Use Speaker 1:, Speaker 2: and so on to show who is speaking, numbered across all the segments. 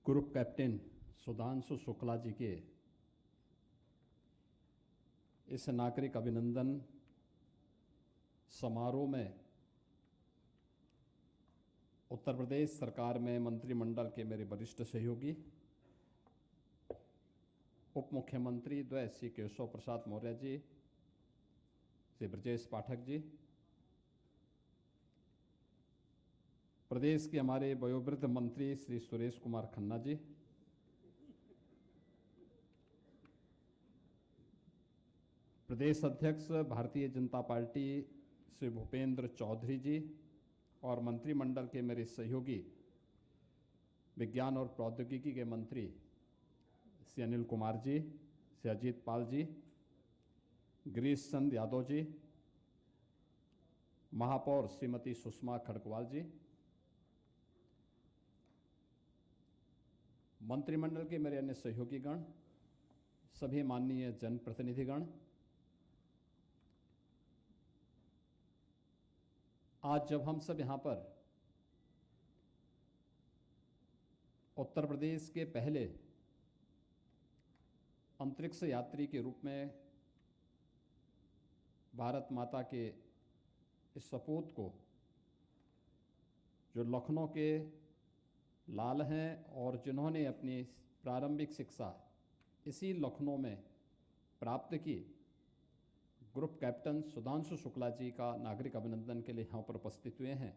Speaker 1: Group captain Sudhanshu Shukla ji के इस नागरिक अभिनंदन समारोह में उत्तर प्रदेश सरकार में मंत्रिमंडल के मेरे वरिष्ठ सहयोगी उप मुख्यमंत्री द्वय श्री केशव प्रसाद मौर्य जी, श्री ब्रजेश पाठक जी, प्रदेश के हमारे वयोवृद्ध मंत्री श्री सुरेश कुमार खन्ना जी, प्रदेश अध्यक्ष भारतीय जनता पार्टी श्री भूपेंद्र चौधरी जी और मंत्रिमंडल के मेरे सहयोगी विज्ञान और प्रौद्योगिकी के मंत्री श्री अनिल कुमार जी, श्री अजीत पाल जी, गिरीश चंद यादव जी, महापौर श्रीमती सुषमा खड़गवाल जी, मंत्रिमंडल के मेरे अन्य सहयोगीगण, सभी माननीय जनप्रतिनिधिगण, आज जब हम सब यहाँ पर उत्तर प्रदेश के पहले अंतरिक्ष यात्री के रूप में भारत माता के इस सपूत को, जो लखनऊ के लाल हैं और जिन्होंने अपनी प्रारंभिक शिक्षा इसी लखनऊ में प्राप्त की, ग्रुप कैप्टन सुधांशु शुक्ला जी का नागरिक अभिनंदन के लिए यहाँ पर उपस्थित हुए हैं।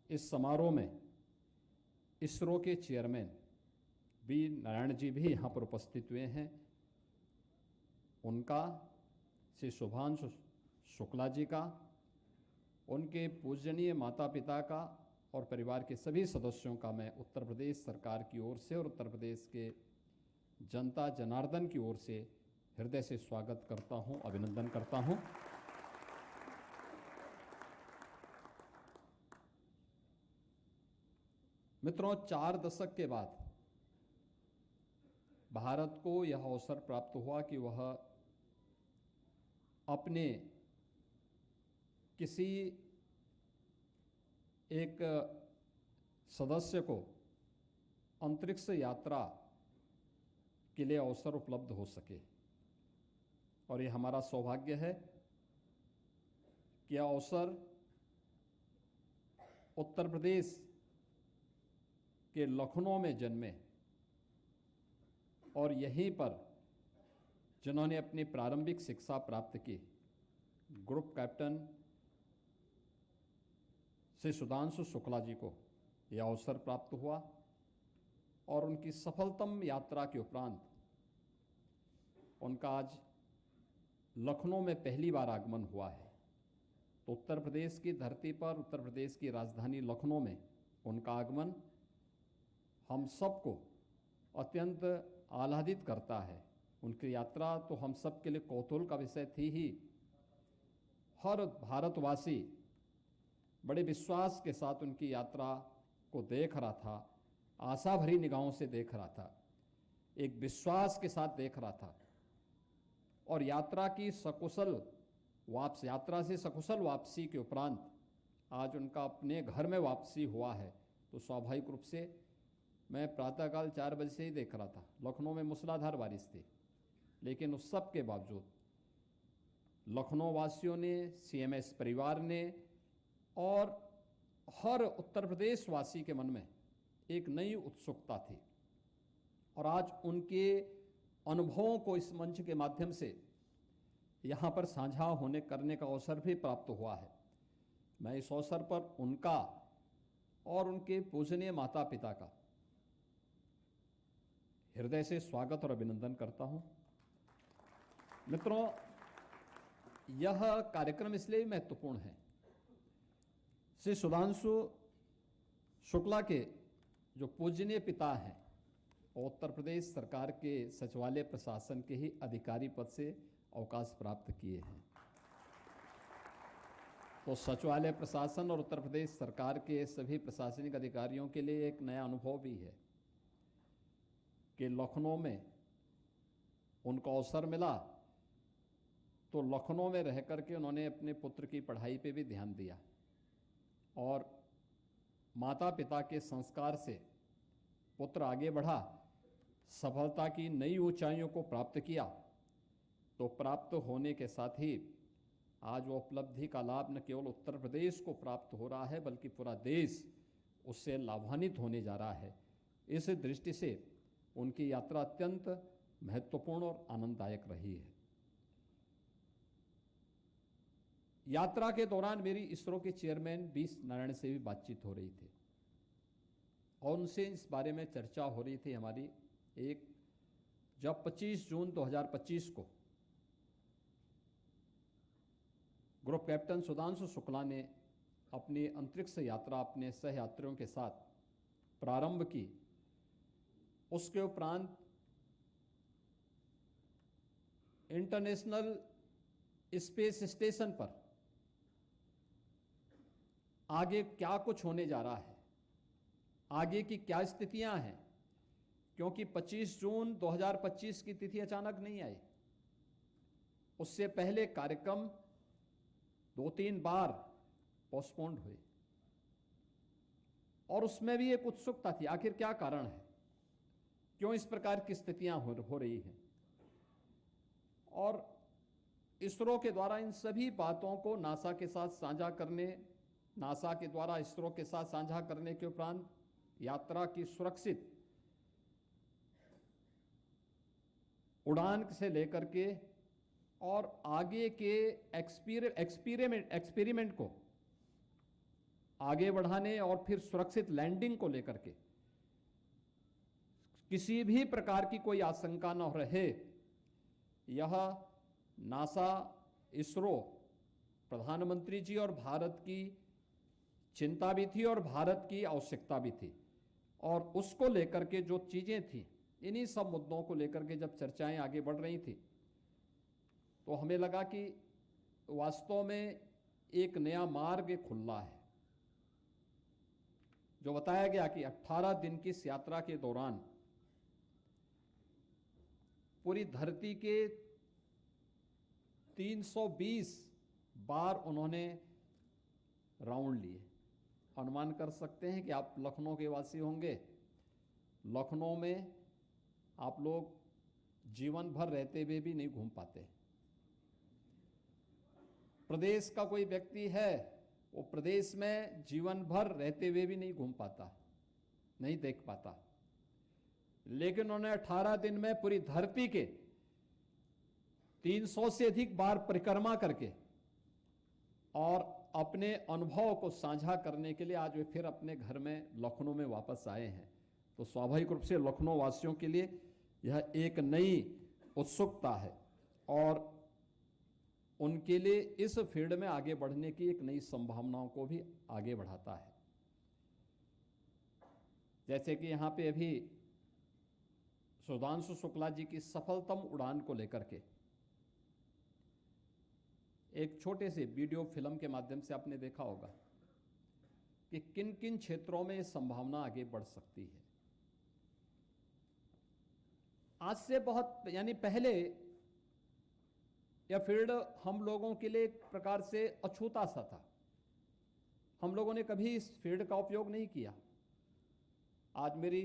Speaker 1: इस समारोह में इसरो के चेयरमैन बी नारायण जी भी यहाँ पर उपस्थित हुए हैं। उनका, श्री शुभांशु शुक्ला जी का, उनके पूजनीय माता पिता का और परिवार के सभी सदस्यों का मैं उत्तर प्रदेश सरकार की ओर से और उत्तर प्रदेश के जनता जनार्दन की ओर से हृदय से स्वागत करता हूं, अभिनंदन करता हूं। मित्रों, 4 दशक के बाद भारत को यह अवसर प्राप्त हुआ कि वह अपने किसी एक सदस्य को अंतरिक्ष यात्रा के लिए अवसर उपलब्ध हो सके, और ये हमारा सौभाग्य है कि यह अवसर उत्तर प्रदेश के लखनऊ में जन्मे और यहीं पर जिन्होंने अपनी प्रारंभिक शिक्षा प्राप्त की, ग्रुप कैप्टन श्री सुधांशु शुक्ला जी को यह अवसर प्राप्त हुआ और उनकी सफलतम यात्रा के उपरांत उनका आज लखनऊ में पहली बार आगमन हुआ है। तो उत्तर प्रदेश की धरती पर, उत्तर प्रदेश की राजधानी लखनऊ में उनका आगमन हम सबको अत्यंत आह्लादित करता है। उनकी यात्रा तो हम सब के लिए कौतूहल का विषय थी ही। हर भारतवासी बड़े विश्वास के साथ उनकी यात्रा को देख रहा था, आशा भरी निगाहों से देख रहा था, एक विश्वास के साथ देख रहा था। और यात्रा की सकुशल यात्रा से सकुशल वापसी के उपरांत आज उनका अपने घर में वापसी हुआ है। तो स्वाभाविक रूप से मैं प्रातःकाल 4 बजे से ही देख रहा था। लखनऊ में मूसलाधार बारिश थी, लेकिन उस सब के बावजूद लखनऊ वासियों ने, सीएमएस परिवार ने और हर उत्तर प्रदेश वासी के मन में एक नई उत्सुकता थी। और आज उनके अनुभवों को इस मंच के माध्यम से यहाँ पर साझा करने का अवसर भी प्राप्त हुआ है। मैं इस अवसर पर उनका और उनके पूजनीय माता पिता का हृदय से स्वागत और अभिनंदन करता हूँ। मित्रों, यह कार्यक्रम इसलिए महत्वपूर्ण है। श्री सुधांशु शुक्ला के जो पूजनीय पिता हैं, उत्तर प्रदेश सरकार के सचिवालय प्रशासन के ही अधिकारी पद से अवकाश प्राप्त किए हैं। तो सचिवालय प्रशासन और उत्तर प्रदेश सरकार के सभी प्रशासनिक अधिकारियों के लिए एक नया अनुभव भी है कि लखनऊ में उनको अवसर मिला तो लखनऊ में रह करके उन्होंने अपने पुत्र की पढ़ाई पे भी ध्यान दिया और माता पिता के संस्कार से पुत्र आगे बढ़ा, सफलता की नई ऊंचाइयों को प्राप्त किया, तो प्राप्त होने के साथ ही आज वो उपलब्धि का लाभ न केवल उत्तर प्रदेश को प्राप्त हो रहा है बल्कि पूरा देश उससे लाभान्वित होने जा रहा है। इस दृष्टि से उनकी यात्रा अत्यंत महत्वपूर्ण और आनंददायक रही है। यात्रा के दौरान मेरी इसरो के चेयरमैन बी नारायण से भी बातचीत हो रही थी और उनसे इस बारे में चर्चा हो रही थी हमारी। जब 25 जून 2025 को ग्रुप कैप्टन सुधांशु शुक्ला ने अपनी अंतरिक्ष यात्रा अपने सहयात्रियों के साथ प्रारंभ की, उसके उपरांत इंटरनेशनल स्पेस स्टेशन पर आगे क्या कुछ होने जा रहा है, आगे की क्या स्थितियां हैं, क्योंकि 25 जून 2025 की तिथि अचानक नहीं आई। उससे पहले कार्यक्रम 2-3 बार पोस्टपोन्ड हुए और उसमें भी एक उत्सुकता थी, आखिर क्या कारण है, क्यों इस प्रकार की स्थितियां हो रही हैं। और इसरो के द्वारा इन सभी बातों को नासा के साथ साझा करने, नासा के द्वारा इसरो के साथ साझा करने के उपरांत यात्रा की सुरक्षित उड़ान से लेकर के और आगे के एक्सपेरिमेंट को आगे बढ़ाने और फिर सुरक्षित लैंडिंग को लेकर के किसी भी प्रकार की कोई आशंका न रहे, यह नासा, इसरो, प्रधानमंत्री जी और भारत की चिंता भी थी और भारत की आवश्यकता भी थी। और उसको लेकर के जो चीजें थी, इन्हीं सब मुद्दों को लेकर के जब चर्चाएं आगे बढ़ रही थी तो हमें लगा कि वास्तव में एक नया मार्ग खुला है। जो बताया गया कि 18 दिन की इस यात्रा के दौरान पूरी धरती के 320 बार उन्होंने राउंड लिए। अनुमान कर सकते हैं कि आप लखनऊ के वासी होंगे, लखनऊ में आप लोग जीवन भर रहते हुए भी नहीं घूम पाते। प्रदेश का कोई व्यक्ति है, वो प्रदेश में जीवन भर रहते हुए भी नहीं घूम पाता, नहीं देख पाता, लेकिन उन्होंने 18 दिन में पूरी धरती के 300 से अधिक बार परिक्रमा करके और अपने अनुभव को साझा करने के लिए आज वे फिर अपने घर में लखनऊ में वापस आए हैं। तो स्वाभाविक रूप से लखनऊ वासियों के लिए यह एक नई उत्सुकता है और उनके लिए इस फील्ड में आगे बढ़ने की एक नई संभावनाओं को भी आगे बढ़ाता है। जैसे कि यहां पे अभी सुधांशु शुक्ला जी की सफलतम उड़ान को लेकर के एक छोटे से वीडियो फिल्म के माध्यम से आपने देखा होगा कि किन किन क्षेत्रों में संभावना आगे बढ़ सकती है। आज से बहुत पहले यह फील्ड हम लोगों के लिए एक प्रकार से अछूता सा था, हम लोगों ने कभी इस फील्ड का उपयोग नहीं किया। आज मेरी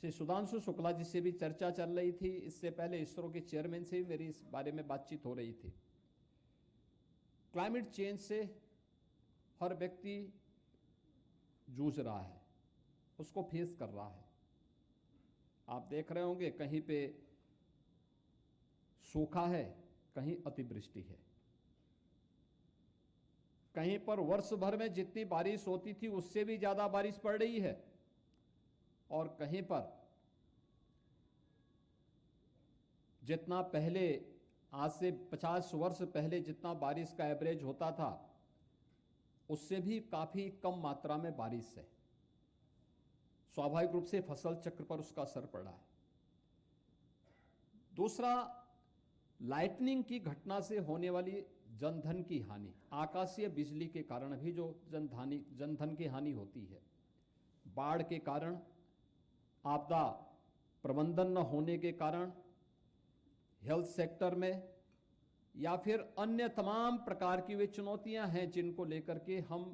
Speaker 1: श्री सुधांशु शुक्ला जी से भी चर्चा चल रही थी, इससे पहले इसरो के चेयरमैन से भी मेरी इस बारे में बातचीत हो रही थी। क्लाइमेट चेंज से हर व्यक्ति जूझ रहा है, उसको फेस कर रहा है। आप देख रहे होंगे कहीं पे सूखा है, कहीं अतिवृष्टि है, कहीं पर वर्ष भर में जितनी बारिश होती थी उससे भी ज्यादा बारिश पड़ रही है और कहीं पर जितना पहले, आज से 50 वर्ष पहले जितना बारिश का एवरेज होता था उससे भी काफी कम मात्रा में बारिश है। स्वाभाविक रूप से फसल चक्र पर उसका असर पड़ा है। दूसरा, लाइटनिंग की घटना से होने वाली जनधन की हानि, आकाशीय बिजली के कारण भी जो जनधन की हानि होती है, बाढ़ के कारण, आपदा प्रबंधन न होने के कारण, हेल्थ सेक्टर में या फिर अन्य तमाम प्रकार की वे चुनौतियां हैं जिनको लेकर के हम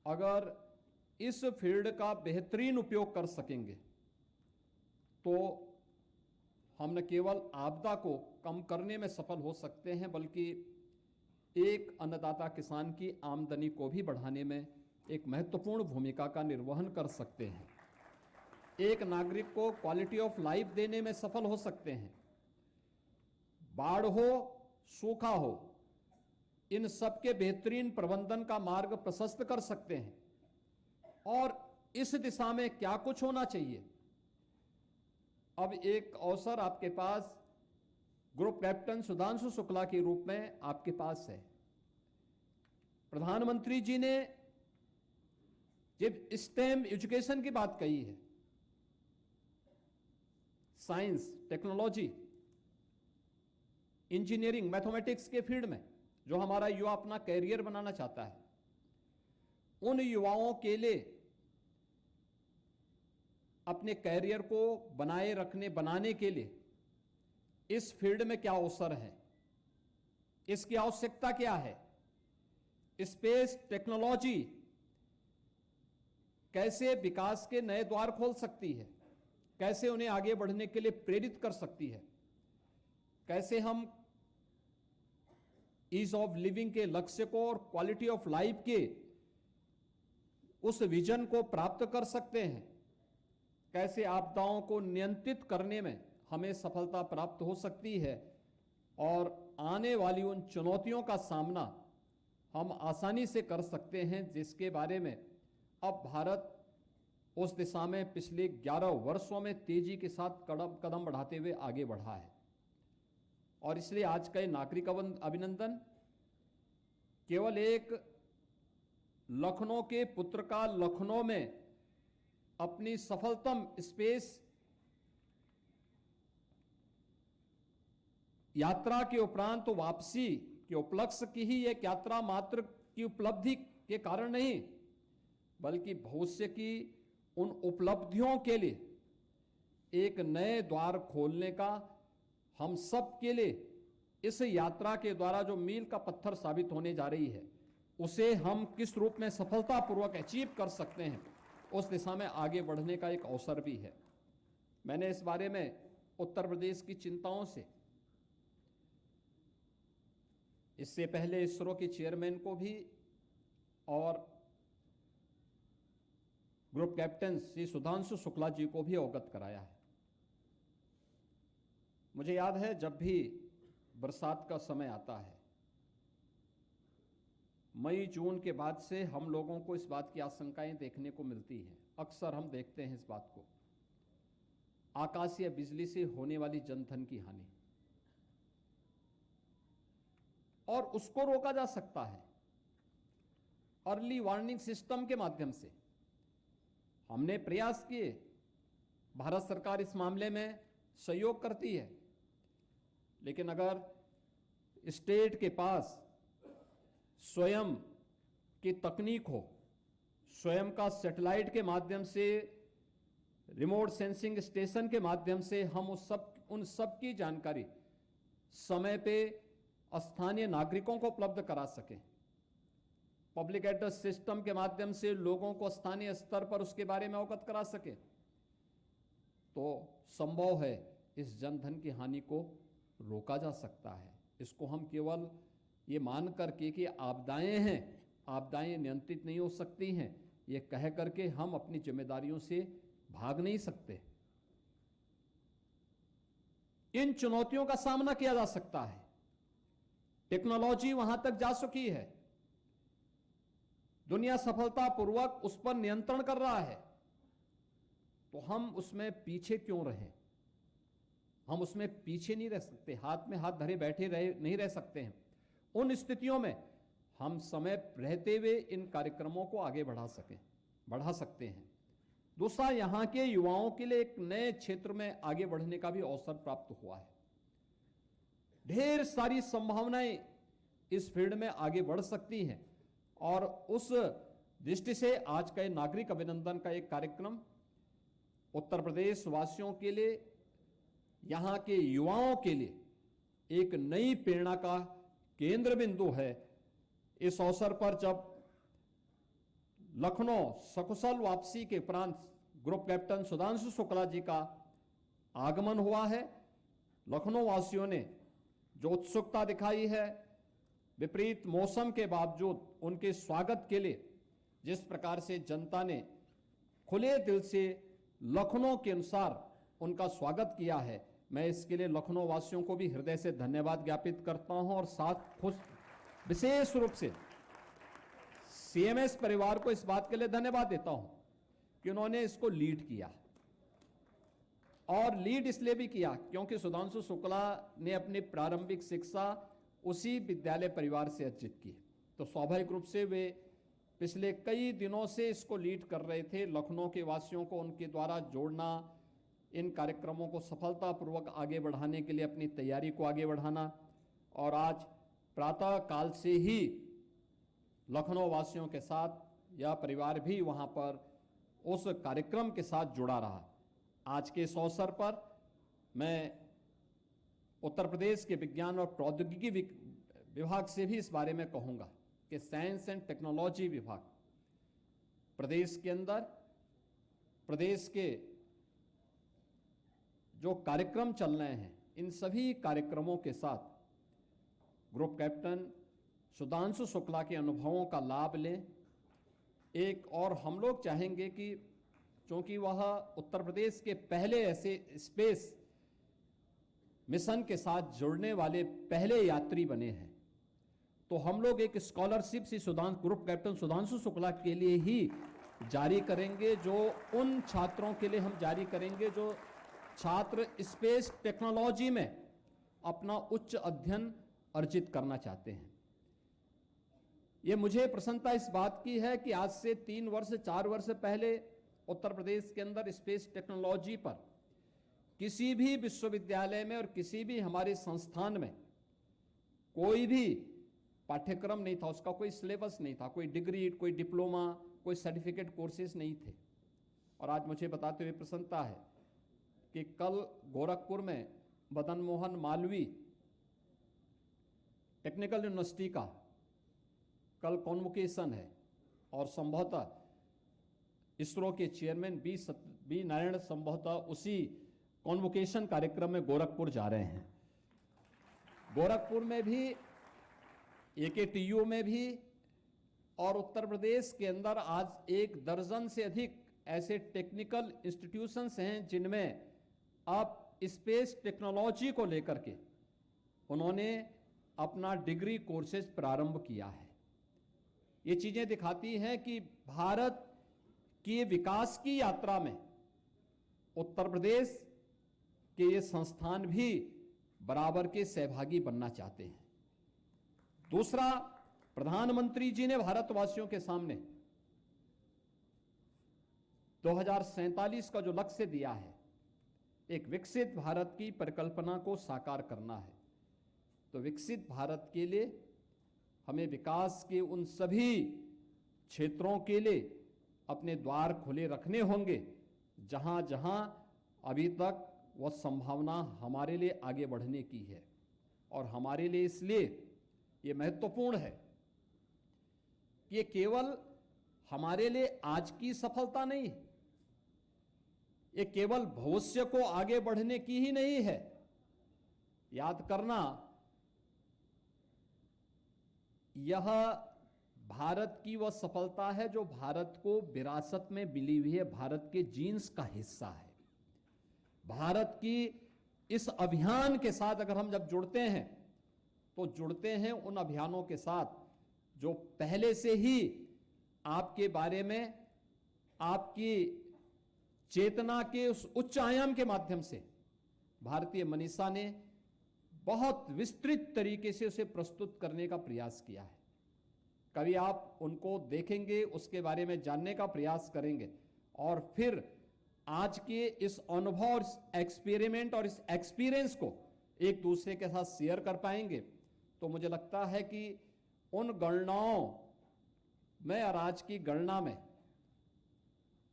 Speaker 1: अगर इस फील्ड का बेहतरीन उपयोग कर सकेंगे तो हम न केवल आपदा को कम करने में सफल हो सकते हैं बल्कि एक अन्नदाता किसान की आमदनी को भी बढ़ाने में एक महत्वपूर्ण भूमिका का निर्वहन कर सकते हैं, एक नागरिक को क्वालिटी ऑफ लाइफ देने में सफल हो सकते हैं। बाढ़ हो, सूखा हो, इन सब के बेहतरीन प्रबंधन का मार्ग प्रशस्त कर सकते हैं। और इस दिशा में क्या कुछ होना चाहिए, अब एक अवसर आपके पास ग्रुप कैप्टन सुधांशु शुक्ला के रूप में आपके पास है। प्रधानमंत्री जी ने जब स्टेम एजुकेशन की बात कही है, साइंस, टेक्नोलॉजी, इंजीनियरिंग, मैथमेटिक्स के फील्ड में जो हमारा युवा अपना कैरियर बनाना चाहता है, उन युवाओं के लिए अपने कैरियर को बनाने के लिए इस फील्ड में क्या अवसर है, इसकी आवश्यकता क्या है, स्पेस टेक्नोलॉजी कैसे विकास के नए द्वार खोल सकती है, कैसे उन्हें आगे बढ़ने के लिए प्रेरित कर सकती है, कैसे हम ईज ऑफ लिविंग के लक्ष्य को और क्वालिटी ऑफ लाइफ के उस विजन को प्राप्त कर सकते हैं, कैसे आपदाओं को नियंत्रित करने में हमें सफलता प्राप्त हो सकती है और आने वाली उन चुनौतियों का सामना हम आसानी से कर सकते हैं, जिसके बारे में अब भारत उस दिशा में पिछले 11 वर्षों में तेजी के साथ कदम बढ़ाते हुए आगे बढ़ा है। और इसलिए आज का ये नागरिक अभिनंदन केवल एक लखनऊ के पुत्र का लखनऊ में अपनी सफलतम स्पेस यात्रा के उपरांत तो वापसी के उपलक्ष्य की ही एक यात्रा मात्र की उपलब्धि के कारण नहीं, बल्कि भविष्य की उन उपलब्धियों के लिए एक नए द्वार खोलने का हम सब के लिए इस यात्रा के द्वारा जो मील का पत्थर साबित होने जा रही है, उसे हम किस रूप में सफलतापूर्वक अचीव कर सकते हैं, उस दिशा में आगे बढ़ने का एक अवसर भी है। मैंने इस बारे में उत्तर प्रदेश की चिंताओं से इससे पहले इसरो के चेयरमैन को भी और ग्रुप कैप्टन श्री सुधांशु शुक्ला जी को भी अवगत कराया है। मुझे याद है जब भी बरसात का समय आता है, मई जून के बाद से हम लोगों को इस बात की आशंकाएं देखने को मिलती हैं। अक्सर हम देखते हैं इस बात को, आकाशीय बिजली से होने वाली जनधन की हानि, और उसको रोका जा सकता है अर्ली वार्निंग सिस्टम के माध्यम से। हमने प्रयास किए, भारत सरकार इस मामले में सहयोग करती है, लेकिन अगर स्टेट के पास स्वयं की तकनीक हो, स्वयं का सैटेलाइट के माध्यम से, रिमोट सेंसिंग स्टेशन के माध्यम से हम उन सब की जानकारी समय पे स्थानीय नागरिकों को उपलब्ध करा सकें, पब्लिक एड्रेस सिस्टम के माध्यम से लोगों को स्थानीय स्तर पर उसके बारे में अवगत करा सके, तो संभव है इस जनधन की हानि को रोका जा सकता है। इसको हम केवल ये मान करके कि आपदाएं हैं, आपदाएं नियंत्रित नहीं हो सकती हैं, ये कह करके हम अपनी जिम्मेदारियों से भाग नहीं सकते। इन चुनौतियों का सामना किया जा सकता है। टेक्नोलॉजी वहां तक जा चुकी है, दुनिया सफलतापूर्वक उस पर नियंत्रण कर रहा है, तो हम उसमें पीछे क्यों रहें? हम उसमें पीछे नहीं रह सकते, हाथ में हाथ धरे बैठे नहीं रह सकते हैं। उन स्थितियों में हम समय रहते हुए इन कार्यक्रमों को आगे बढ़ा सकते हैं। दूसरा, यहां के युवाओं के लिए एक नए क्षेत्र में आगे बढ़ने का भी अवसर प्राप्त हुआ है। ढेर सारी संभावनाएं इस फील्ड में आगे बढ़ सकती हैं, और उस दृष्टि से आज का नागरिक अभिनंदन का एक कार्यक्रम उत्तर प्रदेश वासियों के लिए, यहां के युवाओं के लिए एक नई प्रेरणा का केंद्र बिंदु है। इस अवसर पर जब लखनऊ सकुशल वापसी के उपरांत ग्रुप कैप्टन सुधांशु शुक्ला जी का आगमन हुआ है। लखनऊ वासियों ने जो उत्सुकता दिखाई है, विपरीत मौसम के बावजूद उनके स्वागत के लिए जिस प्रकार से जनता ने खुले दिल से लखनऊ के अनुसार उनका स्वागत किया है, मैं इसके लिए लखनऊ वासियों को भी हृदय से धन्यवाद ज्ञापित करता हूं और साथ खुश विशेष रूप से सीएमएस परिवार को इस बात के लिए धन्यवाद देता हूं कि उन्होंने इसको लीड किया। और लीड इसलिए भी किया क्योंकि सुधांशु शुक्ला ने अपनी प्रारंभिक शिक्षा उसी विद्यालय परिवार से अर्जित की, तो स्वाभाविक रूप से वे पिछले कई दिनों से इसको लीड कर रहे थे। लखनऊ के वासियों को उनके द्वारा जोड़ना, इन कार्यक्रमों को सफलतापूर्वक आगे बढ़ाने के लिए अपनी तैयारी को आगे बढ़ाना, और आज प्रातः काल से ही लखनऊ वासियों के साथ यह परिवार भी वहां पर उस कार्यक्रम के साथ जुड़ा रहा। आज के इस अवसर पर मैं उत्तर प्रदेश के विज्ञान और प्रौद्योगिकी विभाग से भी इस बारे में कहूंगा कि साइंस एंड टेक्नोलॉजी विभाग प्रदेश के अंदर प्रदेश के जो कार्यक्रम चल रहे हैं, इन सभी कार्यक्रमों के साथ ग्रुप कैप्टन सुधांशु शुक्ला के अनुभवों का लाभ लें। एक और हम लोग चाहेंगे कि क्योंकि वह उत्तर प्रदेश के पहले ऐसे स्पेस मिशन के साथ जुड़ने वाले पहले यात्री बने हैं, तो हम लोग एक स्कॉलरशिप सी ग्रुप कैप्टन सुधांशु शुक्ला के लिए ही जारी करेंगे, जो उन छात्रों के लिए हम जारी करेंगे जो छात्र स्पेस टेक्नोलॉजी में अपना उच्च अध्ययन अर्जित करना चाहते हैं। ये मुझे प्रसन्नता इस बात की है कि आज से 3 वर्ष 4 वर्ष पहले उत्तर प्रदेश के अंदर स्पेस टेक्नोलॉजी पर किसी भी विश्वविद्यालय में और किसी भी हमारे संस्थान में कोई भी पाठ्यक्रम नहीं था, उसका कोई सिलेबस नहीं था, कोई डिग्री, कोई डिप्लोमा, कोई सर्टिफिकेट कोर्सेज नहीं थे। और आज मुझे बताते हुए प्रसन्नता है कि कल गोरखपुर में मदन मोहन मालवीय टेक्निकल यूनिवर्सिटी का कल कॉन्वोकेशन है और संभवतः इसरो के चेयरमैन बी नारायण संभवतः उसी कॉन्वोकेशन कार्यक्रम में गोरखपुर जा रहे हैं। गोरखपुर में भी, एकेटीयू में भी, और उत्तर प्रदेश के अंदर आज 1 दर्जन से अधिक ऐसे टेक्निकल इंस्टीट्यूशंस हैं जिनमें अब स्पेस टेक्नोलॉजी को लेकर के उन्होंने अपना डिग्री कोर्सेज प्रारंभ किया है। ये चीजें दिखाती हैं कि भारत की विकास की यात्रा में उत्तर प्रदेश के ये संस्थान भी बराबर के सहभागी बनना चाहते हैं। दूसरा, प्रधानमंत्री जी ने भारतवासियों के सामने 2047 का जो लक्ष्य दिया है, एक विकसित भारत की परिकल्पना को साकार करना है, तो विकसित भारत के लिए हमें विकास के उन सभी क्षेत्रों के लिए अपने द्वार खुले रखने होंगे जहां जहां अभी तक वह संभावना हमारे लिए आगे बढ़ने की है। और हमारे लिए इसलिए ये महत्वपूर्ण है कि ये केवल हमारे लिए आज की सफलता नहीं है, ये केवल भविष्य को आगे बढ़ने की ही नहीं है। याद करना, यह भारत की वह सफलता है जो भारत को विरासत में मिली हुई है, भारत के जीन्स का हिस्सा है। भारत की इस अभियान के साथ अगर हम जब जुड़ते हैं तो जुड़ते हैं उन अभियानों के साथ जो पहले से ही आपके बारे में, आपकी चेतना के उस उच्च आयाम के माध्यम से भारतीय मनीषा ने बहुत विस्तृत तरीके से उसे प्रस्तुत करने का प्रयास किया है। कभी आप उनको देखेंगे, उसके बारे में जानने का प्रयास करेंगे और फिर आज के इस अनुभव और इस एक्सपेरिमेंट और इस एक्सपीरियंस को एक दूसरे के साथ शेयर कर पाएंगे, तो मुझे लगता है कि उन गणनाओं में और आज की गणना में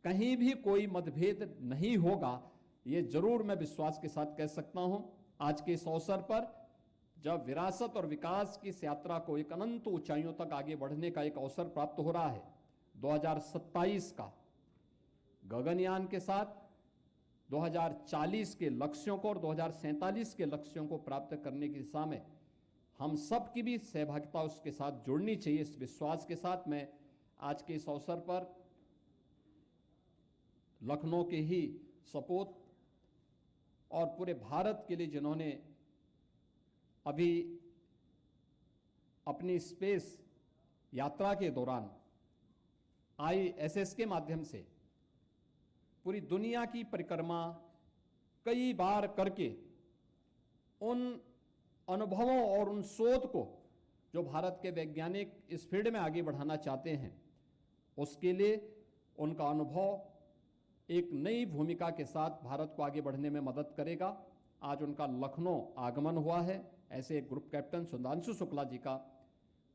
Speaker 1: कहीं भी कोई मतभेद नहीं होगा, ये जरूर मैं विश्वास के साथ कह सकता हूं। आज के इस अवसर पर जब विरासत और विकास की इस यात्रा को एक अनंत ऊंचाइयों तक आगे बढ़ने का एक अवसर प्राप्त हो रहा है, 2027 का गगनयान के साथ 2040 के लक्ष्यों को और 2047 के लक्ष्यों को प्राप्त करने की दिशा में हम सब की भी सहभागिता उसके साथ जुड़नी चाहिए। इस विश्वास के साथ मैं आज के इस अवसर पर लखनऊ के ही सपूत और पूरे भारत के लिए जिन्होंने अभी अपनी स्पेस यात्रा के दौरान ISS के माध्यम से पूरी दुनिया की परिक्रमा कई बार करके उन अनुभवों और उन शोध को जो भारत के वैज्ञानिक इस फील्ड में आगे बढ़ाना चाहते हैं, उसके लिए उनका अनुभव एक नई भूमिका के साथ भारत को आगे बढ़ने में मदद करेगा। आज उनका लखनऊ आगमन हुआ है। ऐसे एक ग्रुप कैप्टन सुधांशु शुक्ला जी का,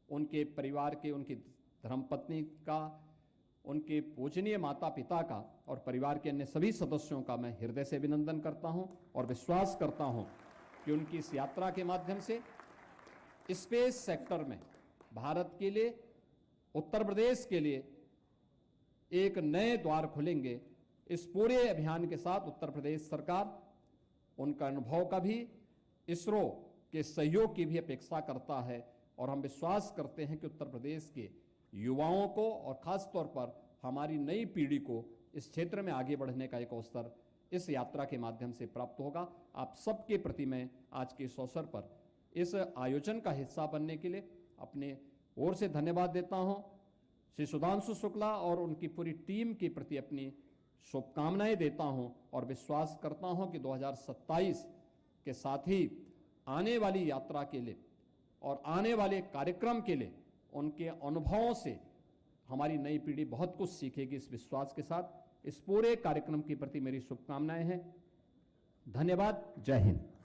Speaker 1: उनके परिवार के, उनकी धर्मपत्नी का, उनके पूजनीय माता पिता का और परिवार के अन्य सभी सदस्यों का मैं हृदय से अभिनंदन करता हूं और विश्वास करता हूं कि उनकी इस यात्रा के माध्यम से स्पेस सेक्टर में भारत के लिए, उत्तर प्रदेश के लिए एक नए द्वार खुलेंगे। इस पूरे अभियान के साथ उत्तर प्रदेश सरकार उनका अनुभव का भी, इसरो के सहयोग की भी अपेक्षा करता है और हम विश्वास करते हैं कि उत्तर प्रदेश के युवाओं को और खास तौर पर हमारी नई पीढ़ी को इस क्षेत्र में आगे बढ़ने का एक अवसर इस यात्रा के माध्यम से प्राप्त होगा। आप सबके प्रति मैं आज के इस अवसर पर इस आयोजन का हिस्सा बनने के लिए अपने ओर से धन्यवाद देता हूं। श्री सुधांशु शुक्ला और उनकी पूरी टीम के प्रति अपनी शुभकामनाएं देता हूं और विश्वास करता हूं कि 2027 के साथ ही आने वाली यात्रा के लिए और आने वाले कार्यक्रम के लिए उनके अनुभवों से हमारी नई पीढ़ी बहुत कुछ सीखेगी। इस विश्वास के साथ इस पूरे कार्यक्रम के प्रति मेरी शुभकामनाएं हैं। धन्यवाद। जय हिंद।